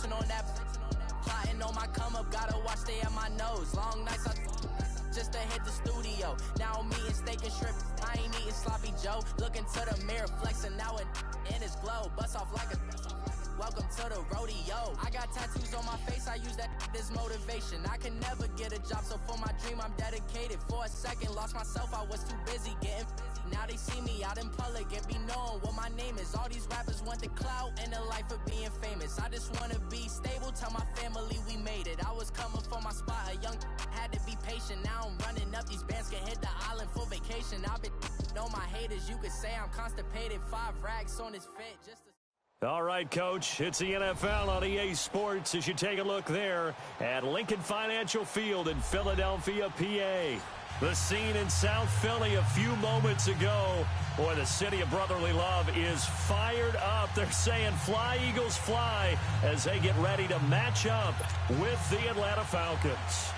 searching on that. Plotting on my come up, gotta watch stay at my nose. Long nights just to hit the studio. Now I'm eating steak and shrimp. I ain't eating sloppy Joe. Looking to the mirror, flexing now in his glow. Bust off like a welcome to the rodeo. I got tattoos on my face, I use that as motivation. I can never get a job, so for my dream I'm dedicated. For a second, lost myself, I was too busy getting now they see me out in public and be knowing what my name is. All these rappers want the clout and the life of being famous. I just wanna be stable, tell my family we made it. I was coming for my spot, a young had to be patient. Now I'm running up, these bands can hit the island for vacation. I've been on my haters, you could say I'm constipated. 5 racks on his fit, just to all right, Coach, it's the NFL on EA Sports as you take a look there at Lincoln Financial Field in Philadelphia, PA. The scene in South Philly a few moments ago. Boy, the city of brotherly love is fired up. They're saying fly, Eagles, fly as they get ready to match up with the Atlanta Falcons.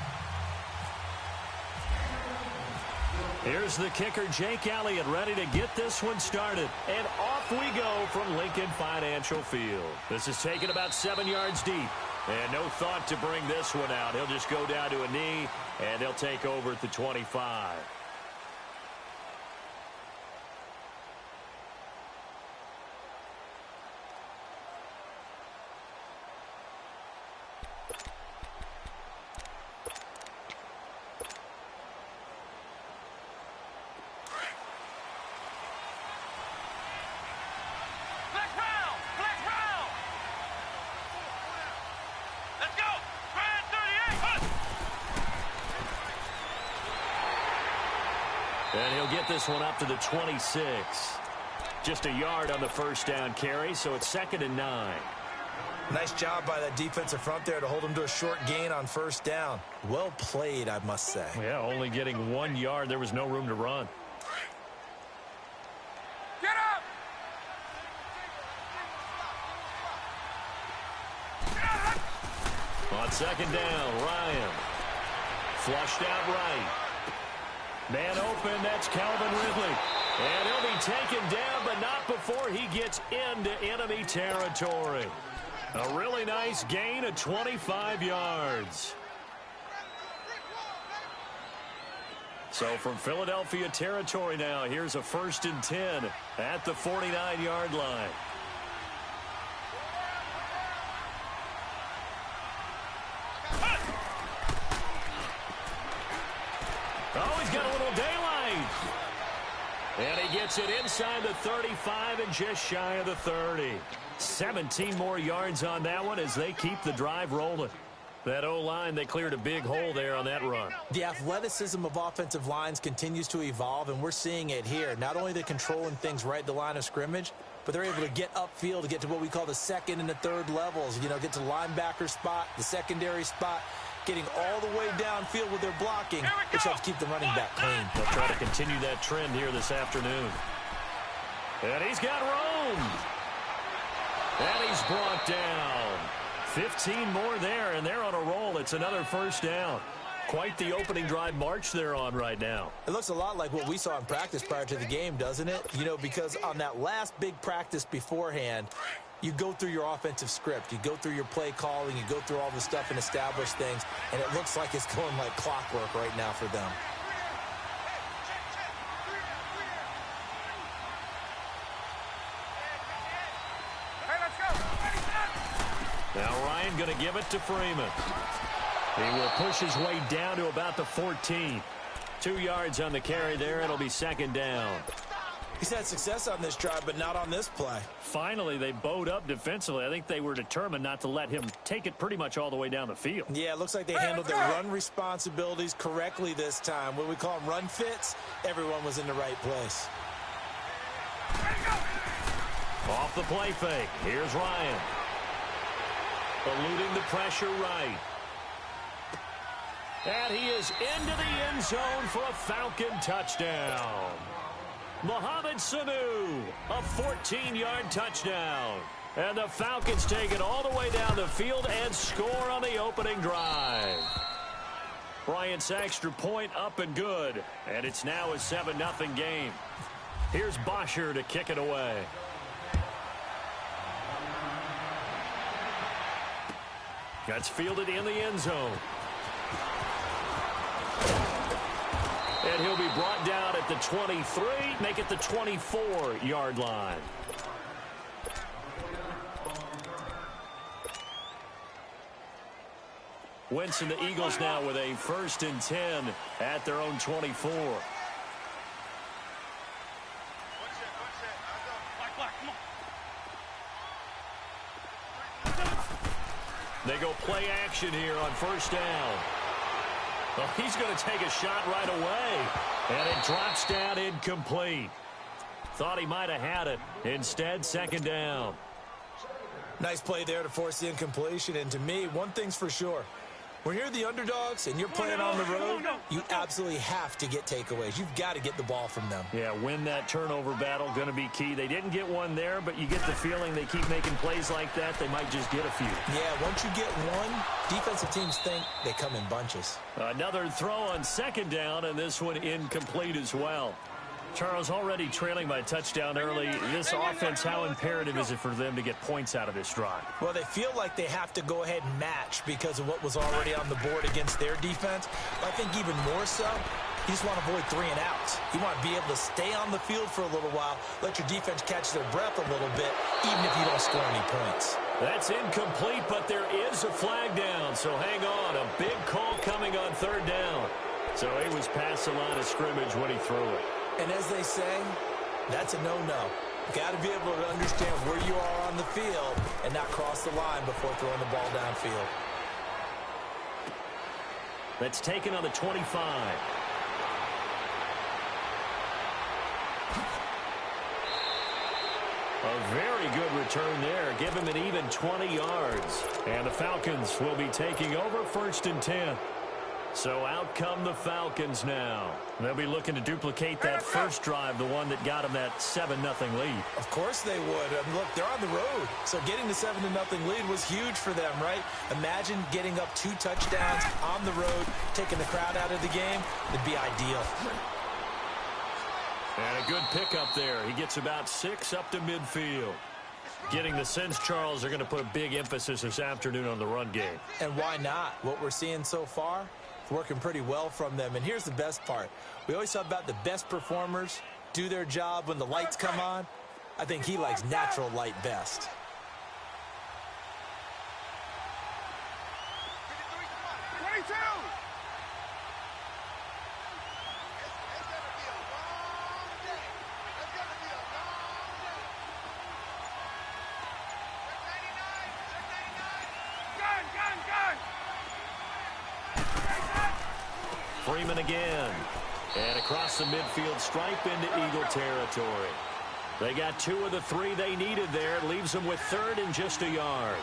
Here's the kicker, Jake Elliott, ready to get this one started. And off we go from Lincoln Financial Field. This is taken about 7 yards deep. And no thought to bring this one out. He'll just go down to a knee, and they'll take over at the 25. And he'll get this one up to the 26. Just a yard on the first down carry, so it's 2nd and 9. Nice job by that defensive front there to hold him to a short gain on first down. Well played, I must say. Yeah, only getting 1 yard. There was no room to run. Get up! On 2nd down, Ryan. Flushed out right. Man open, that's Calvin Ridley. And he'll be taken down, but not before he gets into enemy territory. A really nice gain of 25 yards. So from Philadelphia territory now, here's a 1st and 10 at the 49-yard line. Oh, he's got a little daylight. And he gets it inside the 35 and just shy of the 30. 17 more yards on that one as they keep the drive rolling. That O-line, they cleared a big hole there on that run. The athleticism of offensive lines continues to evolve, and we're seeing it here. Not only they're controlling things right at the line of scrimmage, but they're able to get upfield to get to what we call the 2nd and the 3rd levels. You know, get to linebacker spot, the secondary spot, getting all the way downfield with their blocking, which helps keep the running back clean. They'll try to continue that trend here this afternoon. And he's got room. And he's brought down. 15 more there, and they're on a roll. It's another 1st down. Quite the opening drive march they're on right now. It looks a lot like what we saw in practice prior to the game, doesn't it? You know, because on that last big practice beforehand, you go through your offensive script. You go through your play calling. You go through all the stuff and establish things. And it looks like it's going like clockwork right now for them. Hey, let's go. Now Ryan going to give it to Freeman. He will push his way down to about the 14. 2 yards on the carry there. It'll be 2nd down. He's had success on this drive, but not on this play. Finally, they bowed up defensively. I think they were determined not to let him take it pretty much all the way down the field. Yeah, it looks like they handled their run responsibilities correctly this time. When we call them run fits, everyone was in the right place. Off the play fake. Here's Ryan. Eluding the pressure right. And he is into the end zone for a Falcon touchdown. Mohamed Sanu, a 14-yard touchdown. And the Falcons take it all the way down the field and score on the opening drive. Bryant's extra point up and good. And it's now a 7-0 game. Here's Bosher to kick it away. That's fielded in the end zone. And he'll be brought down at the 23, make it the 24-yard line. Wentz and the Eagles now with a 1st and 10 at their own 24. They go play action here on 1st down. Well, he's going to take a shot right away. And it drops down incomplete. Thought he might have had it. Instead, 2nd down. Nice play there to force the incompletion. And to me, one thing's for sure. When you're the underdogs and you're playing on the road, you absolutely have to get takeaways. You've got to get the ball from them. Yeah, win that turnover battle, going to be key. They didn't get one there, but you get the feeling they keep making plays like that, they might just get a few. Yeah, once you get one, defensive teams think they come in bunches. Another throw on 2nd down, and this one incomplete as well. Charles, already trailing by a touchdown early. This offense, how imperative is it for them to get points out of this drive? Well, they feel like they have to go ahead and match because of what was already on the board against their defense. But I think even more so, you just want to avoid 3 and outs. You want to be able to stay on the field for a little while, let your defense catch their breath a little bit, even if you don't score any points. That's incomplete, but there is a flag down, so hang on. A big call coming on 3rd down. So he was past the line of scrimmage when he threw it. And as they say, that's a no-no. Got to be able to understand where you are on the field and not cross the line before throwing the ball downfield. That's taken on the 25. A very good return there. Give him an even 20 yards. And the Falcons will be taking over 1st and 10. So out come the Falcons now. They'll be looking to duplicate that first drive, the one that got them that 7-0 lead. Of course they would. Look, they're on the road. So getting the 7-0 lead was huge for them, right? Imagine getting up 2 touchdowns on the road, taking the crowd out of the game. It'd be ideal. And a good pickup there. He gets about 6 up to midfield. Getting the sense, Charles, they're going to put a big emphasis this afternoon on the run game. And why not? What we're seeing so far, it's working pretty well from them. And here's the best part. We always talk about the best performers do their job when the lights come on. I think he likes natural light best. Freeman again. And across the midfield stripe into Eagle territory. They got 2 of the 3 they needed there. Leaves them with 3rd and just a yard.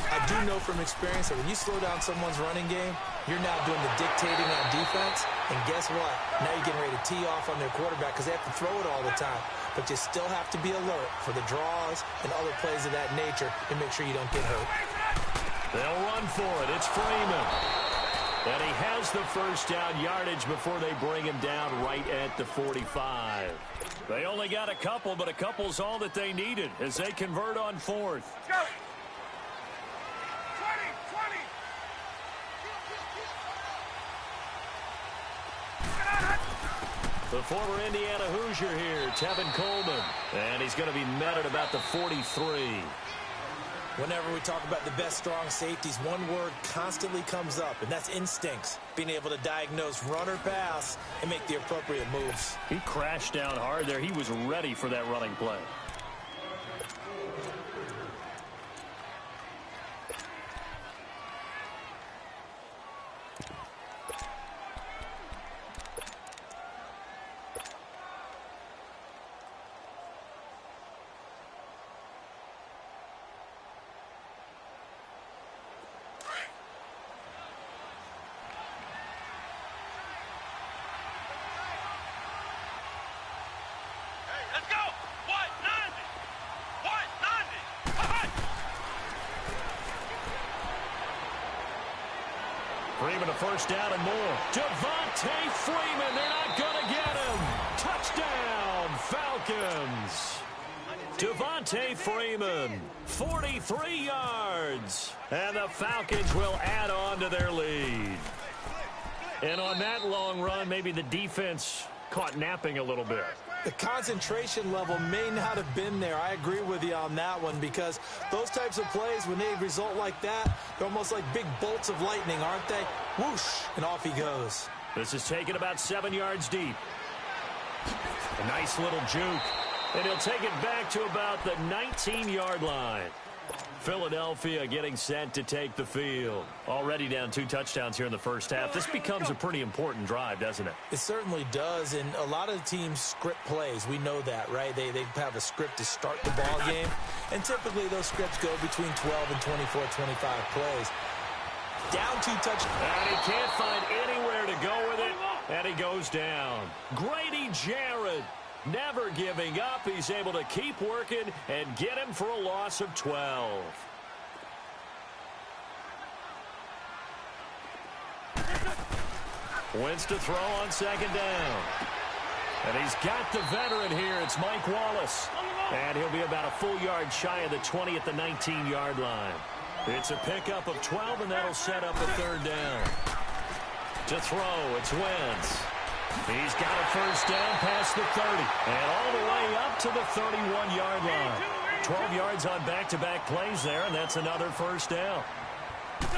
I do know from experience that when you slow down someone's running game, you're now doing the dictating on defense. And guess what? Now you're getting ready to tee off on their quarterback because they have to throw it all the time. But you still have to be alert for the draws and other plays of that nature to make sure you don't get hurt. They'll run for it. It's Freeman. And he has the first down yardage before they bring him down right at the 45. They only got a couple, but a couple's all that they needed as they convert on 4th. Go. 20. The former Indiana Hoosier here, Tevin Coleman. And he's going to be met at about the 43. Whenever we talk about the best strong safeties, one word constantly comes up, and that's instincts. Being able to diagnose run or pass and make the appropriate moves. He crashed down hard there. He was ready for that running play. Freeman a first down and more. Devontae Freeman, they're not going to get him. Touchdown, Falcons. Devontae Freeman, 43 yards. And the Falcons will add on to their lead. And on that long run, maybe the defense caught napping a little bit. The concentration level may not have been there. I agree with you on that one, because those types of plays, when they result like that, they're almost like big bolts of lightning, aren't they? Whoosh, and off he goes. This is taken about 7 yards deep. A nice little juke. And he'll take it back to about the 19-yard line. Philadelphia getting set to take the field. Already down 2 touchdowns here in the first half. This becomes a pretty important drive, doesn't it? It certainly does, and a lot of the teams script plays. We know that, right? They have a script to start the ball game, and typically those scripts go between 12 and 24, 25 plays. Down 2 touchdowns. And he can't find anywhere to go with it, and he goes down. Grady Jarrett, never giving up. He's able to keep working and get him for a loss of 12. Wins to throw on second down. And he's got the veteran here. It's Mike Wallace. And he'll be about a full yard shy of the 20 at the 19-yard line. It's a pickup of 12, and that'll set up a third down. To throw, it's Wentz. He's got a first down past the 30 and all the way up to the 31-yard line. 12 yards on back-to-back plays there, and that's another first down.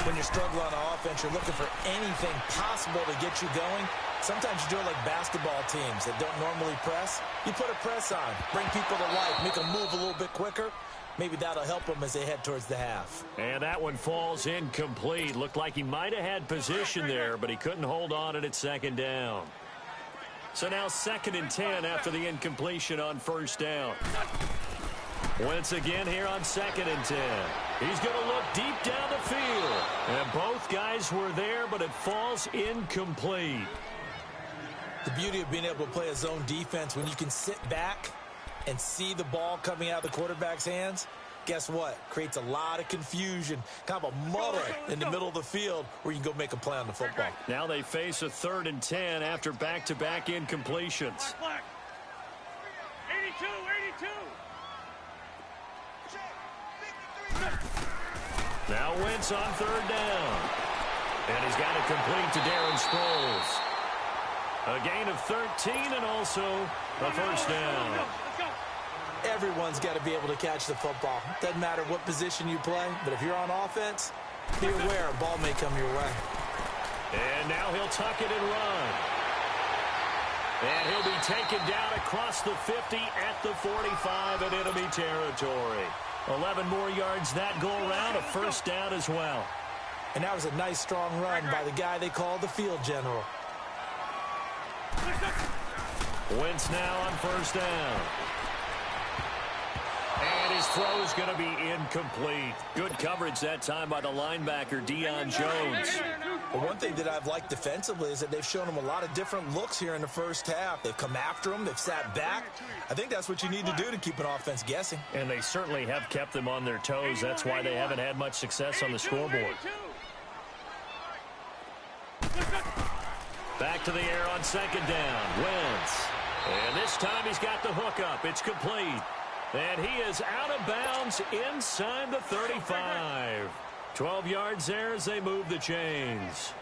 When you're struggling on offense, you're looking for anything possible to get you going. Sometimes you do it like basketball teams that don't normally press. You put a press on, bring people to life, make them move a little bit quicker. Maybe that'll help them as they head towards the half. And that one falls incomplete. Looked like he might have had position there, but he couldn't hold on at second down. So now 2nd and 10 after the incompletion on first down. Wentz again here on 2nd and 10. He's going to look deep down the field. And both guys were there, but it falls incomplete. The beauty of being able to play a zone defense, when you can sit back and see the ball coming out of the quarterback's hands, guess what? Creates a lot of confusion, kind of a muddle in the middle of the field where you can go make a play on the football. Now they face a 3rd and 10 after back-to-back incompletions. 82, 82. Now Wentz on 3rd down. And he's got it complete to Darren Sproles. A gain of 13 and also a first down. Everyone's got to be able to catch the football. Doesn't matter what position you play, but if you're on offense, be aware a ball may come your way. And now he'll tuck it and run. And he'll be taken down across the 50 at the 45 in enemy territory. 11 more yards that go around, a first down as well. And that was a nice, strong run by the guy they call the field general. Wentz now on first down. And his throw is going to be incomplete. Good coverage that time by the linebacker, Deion Jones. Well, one thing that I've liked defensively is that they've shown him a lot of different looks here in the first half. They've come after him. They've sat back. I think that's what you need to do to keep an offense guessing. And they certainly have kept them on their toes. That's why they haven't had much success on the scoreboard. Back to the air on second down. Wentz. And this time he's got the hook up. It's complete. And he is out of bounds inside the 35. 12 yards there as they move the chains.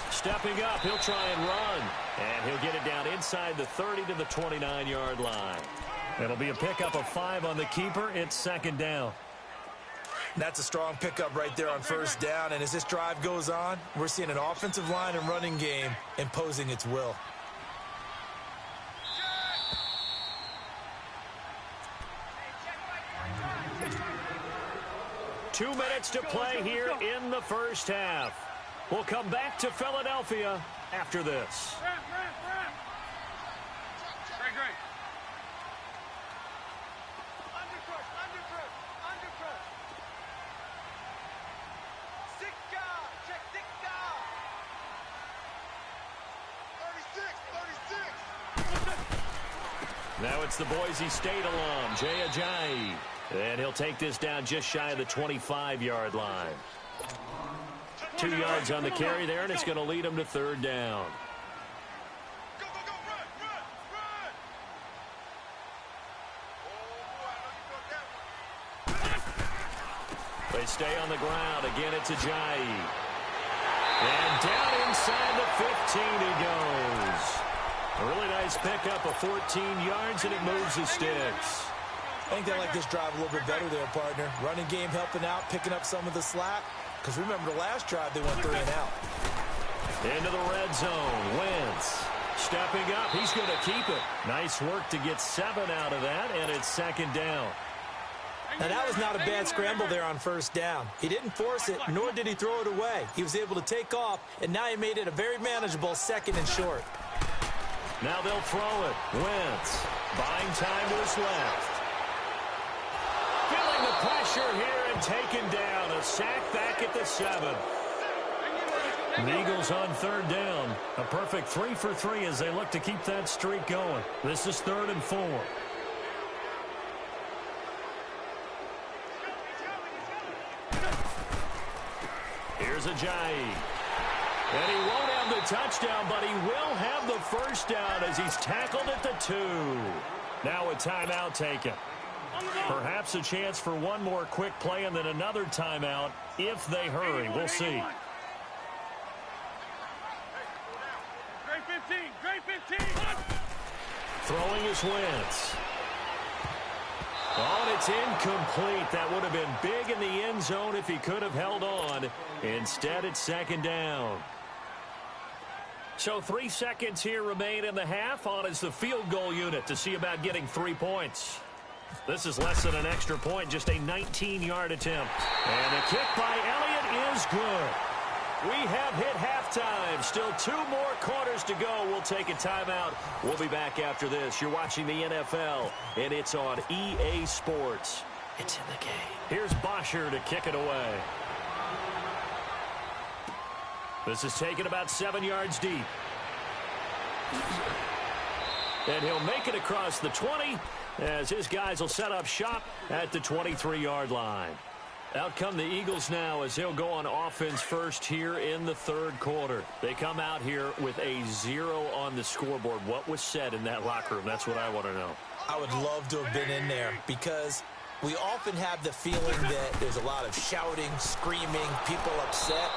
Stepping up, he'll try and run. And he'll get it down inside the 30 to the 29-yard line. It'll be a pickup of 5 on the keeper. It's second down. That's a strong pickup right there on first down. And as this drive goes on, we're seeing an offensive line and running game imposing its will. Two minutes to play here in the first half. We'll come back to Philadelphia after this. Great. Now it's the Boise State alum, Jay Ajayi. And he'll take this down just shy of the 25-yard line. 2 yards on the carry there, and it's going to lead him to third down. They stay on the ground. Again, it's Ajayi. And down inside the 15 he goes. A really nice pickup of 14 yards, and it moves the sticks. I think they like this drive a little bit better there, partner. Running game helping out, picking up some of the slack. Because remember the last drive, they went 3 and out. Into the red zone. Wentz stepping up. He's going to keep it. Nice work to get 7 out of that, and it's second down. Now, that was not a bad scramble there on first down. He didn't force it, nor did he throw it away. He was able to take off, and now he made it a very manageable 2nd and short. Now they'll throw it. Wentz buying time to his left. Feeling the pressure here and taken down. A sack back at the 7. The Eagles on 3rd down. A perfect 3 for 3 as they look to keep that streak going. This is 3rd and 4. Here's Ajayi. And he won't have the touchdown, but he will have the first down as he's tackled at the 2. Now a timeout taken. Perhaps a chance for one more quick play and then another timeout if they hurry. We'll see. Throwing his Wentz. Oh, and it's incomplete. That would have been big in the end zone if he could have held on. Instead, it's 2nd down. So 3 seconds here remain in the half. On is the field goal unit to see about getting 3 points. This is less than an extra point, just a 19-yard attempt. And the kick by Elliott is good. We have hit halftime. Still 2 more quarters to go. We'll take a timeout. We'll be back after this. You're watching the NFL, and it's on EA Sports. It's in the game. Here's Bosher to kick it away. This is taken about 7 yards deep. And he'll make it across the 20 as his guys will set up shop at the 23-yard line. Out come the Eagles now as they'll go on offense first here in the 3rd quarter. They come out here with a 0 on the scoreboard. What was said in that locker room? That's what I want to know. I would love to have been in there because we often have the feeling that there's a lot of shouting, screaming, people upset.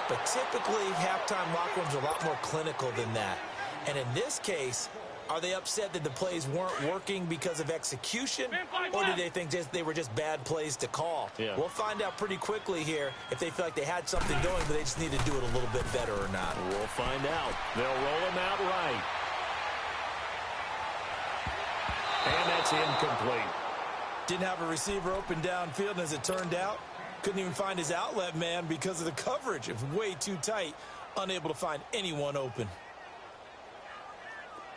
But typically, halftime locker rooms are a lot more clinical than that. And in this case, are they upset that the plays weren't working because of execution, or do they think they were just bad plays to call? Yeah. We'll find out pretty quickly here if they feel like they had something going, but they just need to do it a little bit better or not. We'll find out. They'll roll him out right. And that's incomplete. Didn't have a receiver open downfield, and as it turned out, couldn't even find his outlet man because of the coverage. It was way too tight, unable to find anyone open.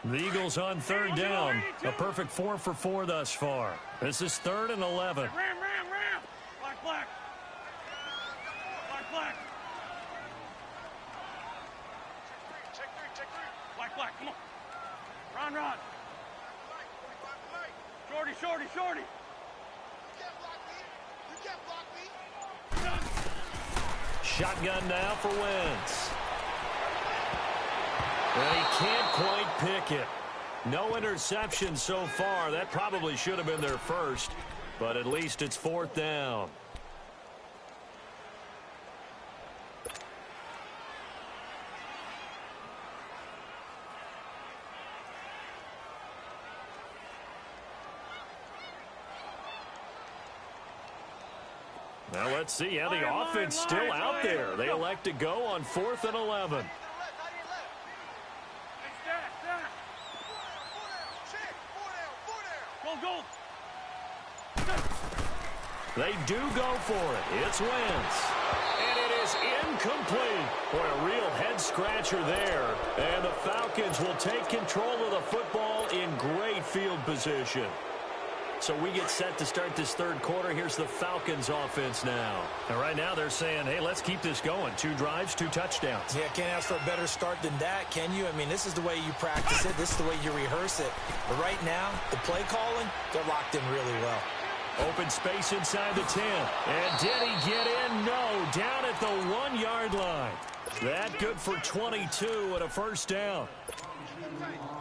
The Eagles on 3rd down. A perfect 4 for 4 thus far. This is 3rd and 11. Ram. Black. Check 3. Come on. Ron. Shorty. You can't block me. Shotgun now for Wentz. And he can't quite pick it. No interception so far. That probably should have been their first, but at least it's 4th down. Now let's see how the offense still out there. They elect to go on 4th and 11. They do go for it. It's Wentz. And it is incomplete. Boy, a real head-scratcher there. And the Falcons will take control of the football in great field position. So we get set to start this 3rd quarter. Here's the Falcons offense now. And right now they're saying, hey, let's keep this going. 2 drives, 2 touchdowns. Yeah, can't ask for a better start than that, can you? I mean, this is the way you practice it. This is the way you rehearse it. But right now, the play calling, they're locked in really well. Open space inside the 10. And did he get in? No. Down at the 1-yard line. That good for 22 and a first down.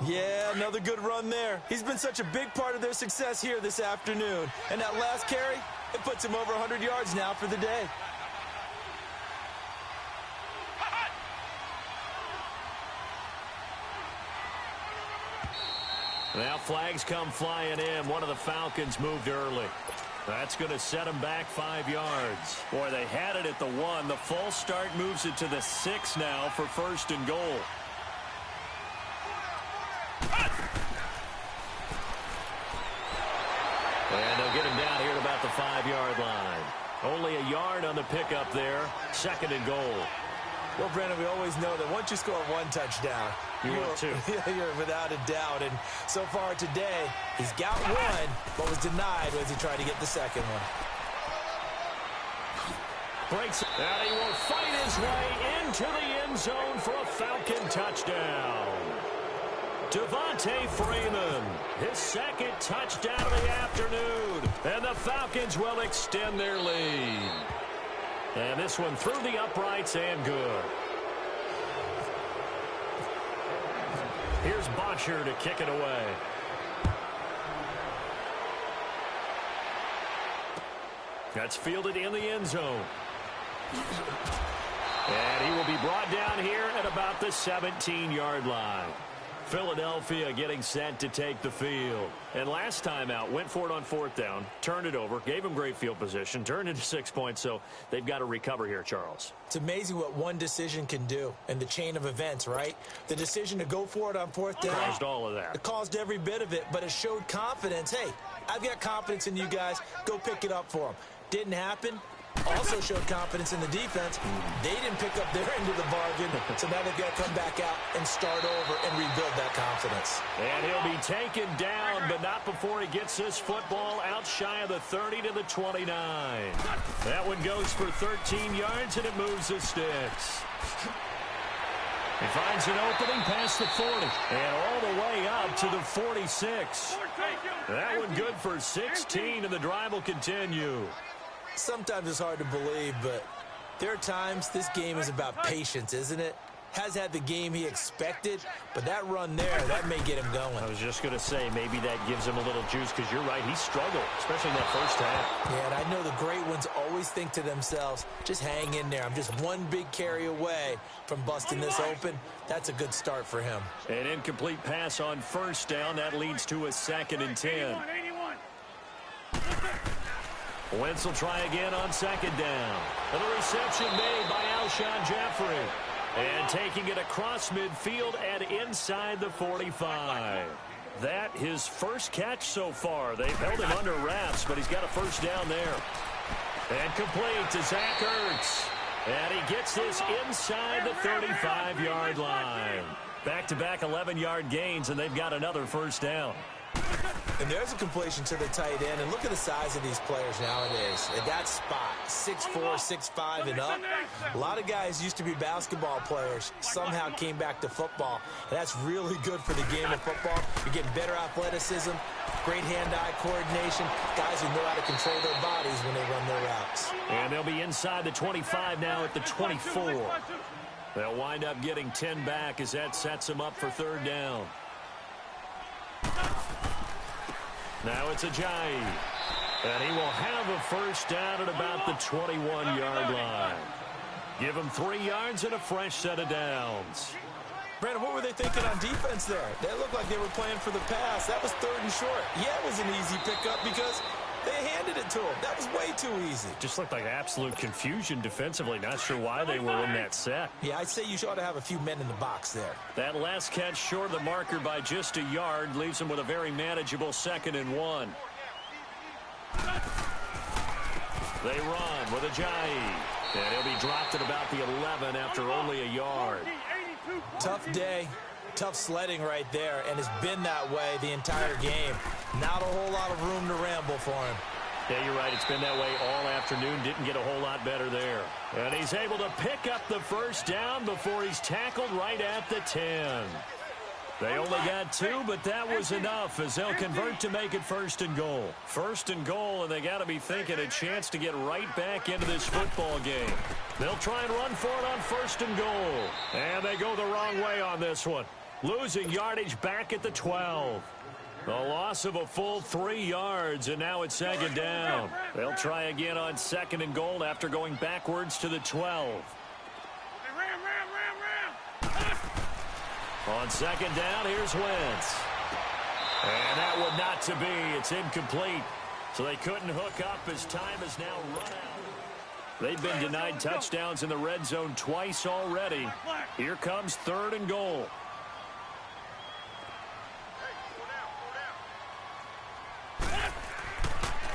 Yeah, another good run there. He's been such a big part of their success here this afternoon. And that last carry, it puts him over 100 yards now for the day. Now flags come flying in. One of the Falcons moved early. That's going to set them back 5 yards. Boy, they had it at the 1. The false start moves it to the 6 now for 1st and goal. And they'll get him down here at about the 5-yard line. Only a yard on the pickup there. 2nd and goal. Well, Brandon, we always know that once you score 1 touchdown, you're without a doubt. And so far today, he's got 1, but was denied as he tried to get the 2nd one. Breaks it. And he will fight his way into the end zone for a Falcon touchdown. Devontae Freeman, his 2nd touchdown of the afternoon. And the Falcons will extend their lead. And this one through the uprights and good. Here's Botcher to kick it away. That's fielded in the end zone. And he will be brought down here at about the 17-yard line. Philadelphia getting set to take the field. And last time out, went for it on 4th down, turned it over, gave him great field position, turned into 6 points, so they've got to recover here, Charles. It's amazing what one decision can do in the chain of events, right? The decision to go for it on 4th down. Caused all of that. It caused every bit of it, but it showed confidence. Hey, I've got confidence in you guys. Go pick it up for them. Didn't happen. Also showed confidence in the defense. They didn't pick up their end of the bargain, so now they've got to come back out and start over and rebuild that confidence. And he'll be taken down, but not before he gets this football out shy of the 30 to the 29. That one goes for 13 yards, and it moves the sticks. He finds an opening past the 40, and all the way up to the 46. That one good for 16, and the drive will continue. Sometimes it's hard to believe, but there are times this game is about patience, isn't it? Has had the game he expected, but that run there, that may get him going. I was just going to say, maybe that gives him a little juice, because you're right, he struggled, especially in that first half. Yeah, and I know the great ones always think to themselves, just hang in there. I'm just one big carry away from busting this open. That's a good start for him. An incomplete pass on 1st down. That leads to a 2nd and 10. Wentz will try again on 2nd down. And the reception made by Alshon Jeffrey. And taking it across midfield and inside the 45. That his first catch so far. They've held him under wraps, but he's got a 1st down there. And complete to Zach Ertz. And he gets this inside the 35-yard line. Back-to-back 11-yard gains, and they've got another 1st down. And there's a completion to the tight end. And look at the size of these players nowadays. At that spot, 6'4", 6'5", and up. A lot of guys used to be basketball players, somehow came back to football. And that's really good for the game of football. You're getting better athleticism, great hand-eye coordination, guys who know how to control their bodies when they run their routes. And they'll be inside the 25 now at the 24. They'll wind up getting 10 back as that sets them up for 3rd down. Now it's Ajayi. And he will have a 1st down at about the 21-yard line. Give him 3 yards and a fresh set of downs. Brandon, what were they thinking on defense there? They looked like they were playing for the pass. That was 3rd and short. Yeah, it was an easy pickup because they handed it to him. That was way too easy. Just looked like absolute confusion defensively. Not sure why they were in that set. Yeah, I'd say you ought to have a few men in the box there. That last catch short of the marker by just a yard leaves him with a very manageable 2nd and 1. They run with Ajayi. And he'll be dropped at about the 11 after only a yard. Tough day. Tough sledding right there, and it's been that way the entire game. Not a whole lot of room to ramble for him. Yeah, you're right. It's been that way all afternoon. Didn't get a whole lot better there. And he's able to pick up the 1st down before he's tackled right at the 10. They only got 2, but that was enough as they'll convert to make it 1st and goal. 1st and goal, and they got to be thinking a chance to get right back into this football game. They'll try and run for it on 1st and goal. And they go the wrong way on this one. Losing yardage back at the 12. A loss of a full 3 yards, and now it's second down. They'll try again on second and goal after going backwards to the 12. On second down, here's Wentz. And that would not to be. It's incomplete. So they couldn't hook up as time is now run out. They've been denied touchdowns in the red zone twice already. Here comes third and goal.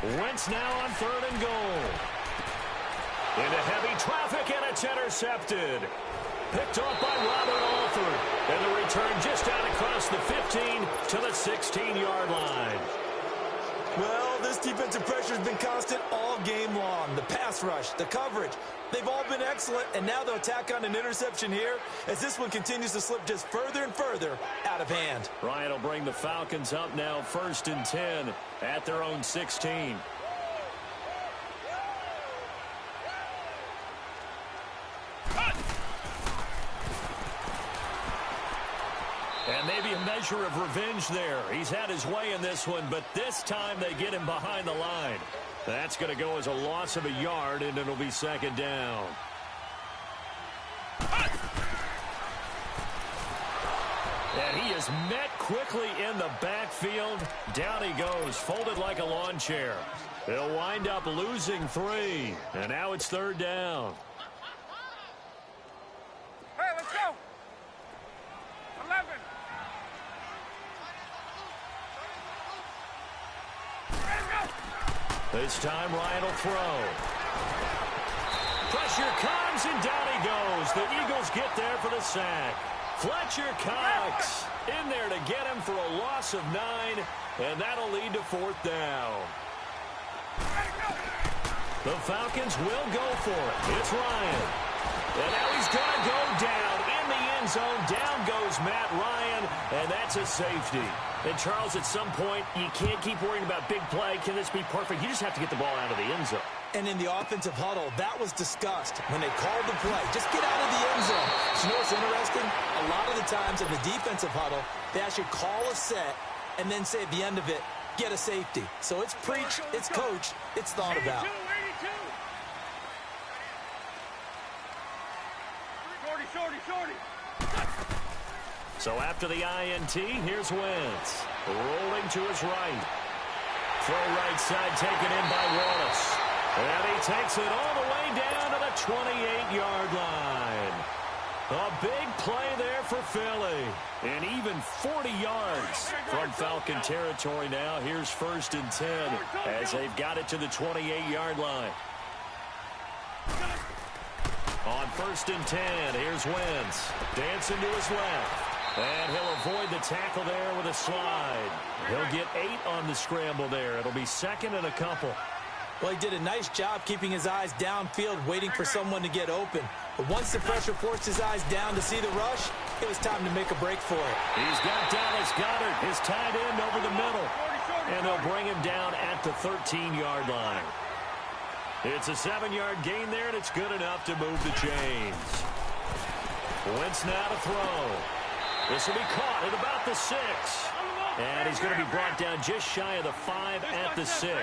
Wentz now on third and goal. Into heavy traffic, and it's intercepted. Picked off by Robert Alford. And the return just out across the 15 to the 16-yard line. Well, this defensive pressure has been constant all game long. The pass rush, the coverage, they've all been excellent, and now they'll tack on an interception here as this one continues to slip just further and further out of hand. Ryan will bring the Falcons up now 1st and 10 at their own 16. And maybe a measure of revenge there. He's had his way in this one, but this time they get him behind the line. That's going to go as a loss of a yard, and it'll be second down. And he is met quickly in the backfield. Down he goes, folded like a lawn chair. They'll wind up losing 3, and now it's third down. Hey, let's go. 11. This time Ryan will throw. Pressure comes, and down he goes. The Eagles get there for the sack. Fletcher Cox in there to get him for a loss of 9, and that'll lead to fourth down. The Falcons will go for it. It's Ryan. And now he's going to go down in the end zone. Down goes Matt Ryan, and that's a safety. And, Charles, at some point, you can't keep worrying about big play. Can this be perfect? You just have to get the ball out of the end zone. And in the offensive huddle, that was discussed when they called the play. Just get out of the end zone. So you know what's interesting? A lot of the times in the defensive huddle, they actually call a set and then say at the end of it, get a safety. So it's preached, it's coached, it's thought about. 82. Shorty. So after the INT, here's Wentz. Rolling to his right. Throw right side taken in by Wallace. And he takes it all the way down to the 28-yard line. A big play there for Philly. And even 40 yards from Falcon territory now. Here's 1st and 10 as they've got it to the 28-yard line. On 1st and 10, here's Wentz. Dancing to his left. And he'll avoid the tackle there with a slide. He'll get 8 on the scramble there. It'll be second and a couple. Well, he did a nice job keeping his eyes downfield, waiting for someone to get open. But once the pressure forced his eyes down to see the rush, it was time to make a break for it. He's got Dallas Goedert, his tight end, over the middle. And they'll bring him down at the 13-yard line. It's a 7-yard gain there, and it's good enough to move the chains. Wentz now to throw. This will be caught at about the 6. And he's going to be brought down just shy of the 5 at the 6.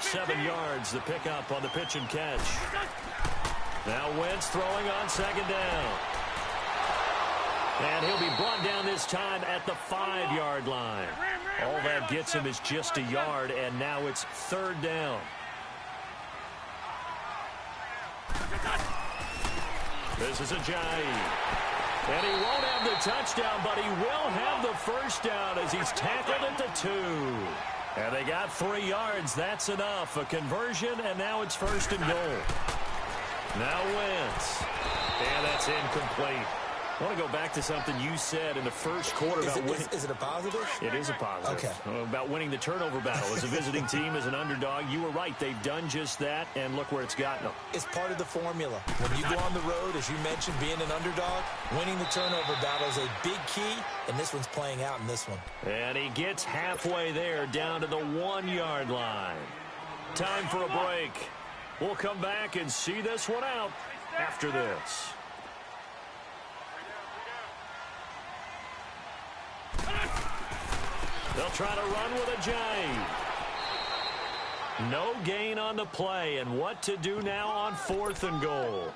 7 yards, the pickup on the pitch and catch. Now Wentz throwing on second down. And he'll be brought down this time at the 5-yard line. All that gets him is just a yard, and now it's third down. This is Ajayi. And he won't have the touchdown, but he will have the first down as he's tackled at the 2. And they got 3 yards. That's enough. A conversion, and now it's 1st and goal. Now Wentz. And that's incomplete. I want to go back to something you said in the first quarter about winning. Is it a positive? It is a positive. Okay. About winning the turnover battle. As a visiting team, as an underdog, you were right. They've done just that, and look where it's gotten them. It's part of the formula. When you go on the road, as you mentioned, being an underdog, winning the turnover battle is a big key, and this one's playing out in this one. And he gets halfway there, down to the 1-yard line. Time for a break. We'll come back and see this one out after this. They'll try to run with a J. No gain on the play, and what to do now on 4th and goal.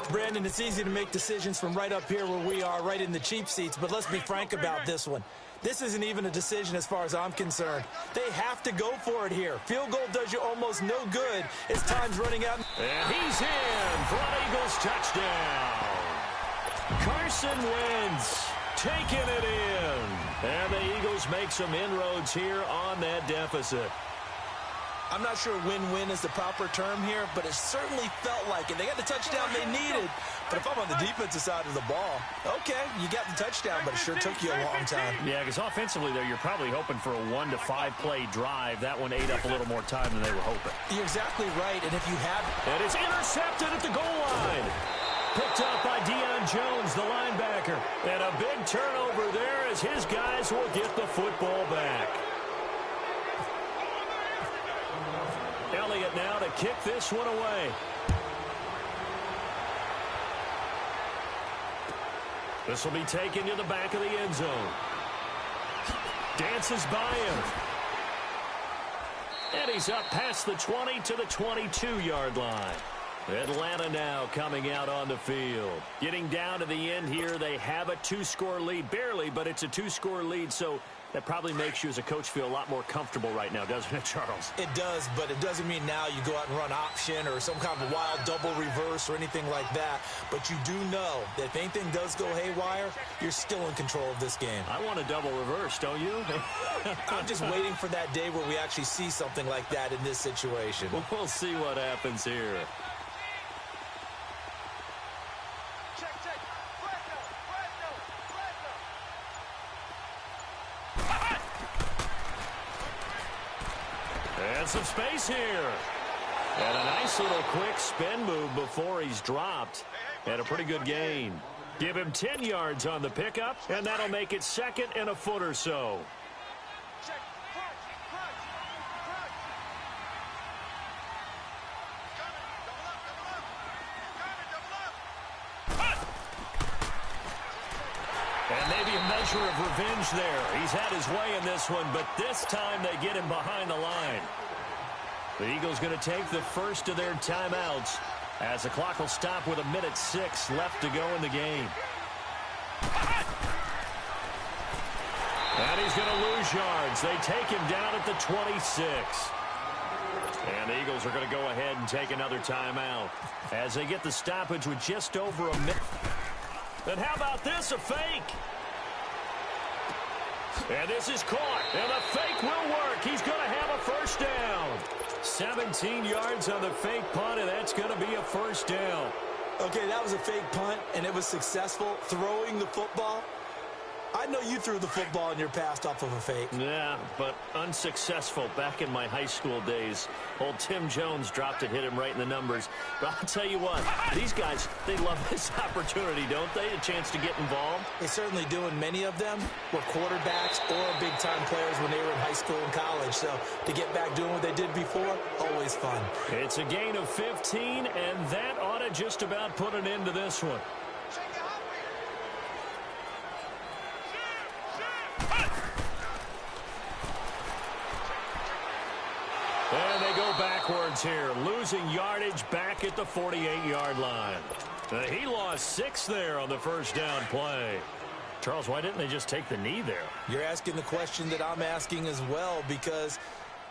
Brandon, it's easy to make decisions from right up here where we are, right in the cheap seats, but let's be frank about this one. This isn't even a decision as far as I'm concerned. They have to go for it here. Field goal does you almost no good as time's running out. And he's in for an Eagles touchdown. Carson Wentz taking it in. And the Eagles make some inroads here on that deficit. I'm not sure win-win is the proper term here, but it certainly felt like it. They got the touchdown they needed. But if I'm on the defensive side of the ball, okay, you got the touchdown, but it sure took you a long time. Yeah, because offensively there, you're probably hoping for a 1 to 5 play drive. That one ate up a little more time than they were hoping. You're exactly right, and if you have... And it's intercepted at the goal line. Picked up by Deion Jones, the linebacker. And a big turnover there as his guys will get the football back. Elliott now to kick this one away. This will be taken to the back of the end zone. Dances by him. And he's up past the 20 to the 22-yard line. Atlanta now coming out on the field. Getting down to the end here, they have a 2-score lead. Barely, but it's a 2-score lead, so that probably makes you as a coach feel a lot more comfortable right now, doesn't it, Charles? It does, but it doesn't mean now you go out and run option or some kind of a wild double reverse or anything like that. But you do know that if anything does go haywire, you're still in control of this game. I want a double reverse, don't you? I'm just waiting for that day where we actually see something like that in this situation. Well, we'll see what happens here. And some space here. And a nice little quick spin move before he's dropped. And a pretty good gain. Give him 10 yards on the pickup, and that'll make it 2nd and a foot or so. And maybe a measure of revenge there. He's had his way in this one, but this time they get him behind the line. The Eagles going to take the first of their timeouts as the clock will stop with 1:06 left to go in the game. And he's going to lose yards. They take him down at the 26. And the Eagles are going to go ahead and take another timeout as they get the stoppage with just over a minute. And how about this, a fake? And this is caught, and the fake will work. He's going to have a first down. 17 yards on the fake punt, and that's going to be a first down. Okay, that was a fake punt, and it was successful throwing the football. I know you threw the football in your past off of a fake. Yeah, but unsuccessful back in my high school days. Old Tim Jones dropped it, hit him right in the numbers. But I'll tell you what, these guys, they love this opportunity, don't they? A chance to get involved. They certainly do, and many of them were quarterbacks or big-time players when they were in high school and college. So to get back doing what they did before, always fun. It's a gain of 15, and that ought to just about put an end to this one. And they go backwards here, losing yardage back at the 48-yard line. He lost 6 there on the first down play. Charles, why didn't they just take the knee there? You're asking the question that I'm asking as well, because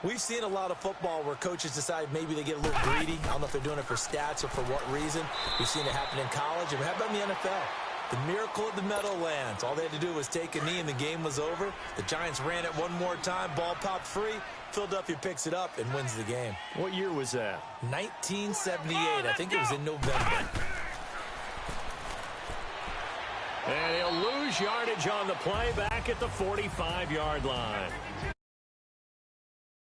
we've seen a lot of football where coaches decide maybe they get a little greedy. I don't know if they're doing it for stats or for what reason. We've seen it happen in college, and how about in the NFL? The miracle of the Meadowlands. All they had to do was take a knee, and the game was over. The Giants ran it one more time. Ball popped free. Philadelphia picks it up and wins the game. What year was that? 1978. I think it was in November. And he'll lose yardage on the play back at the 45-yard line.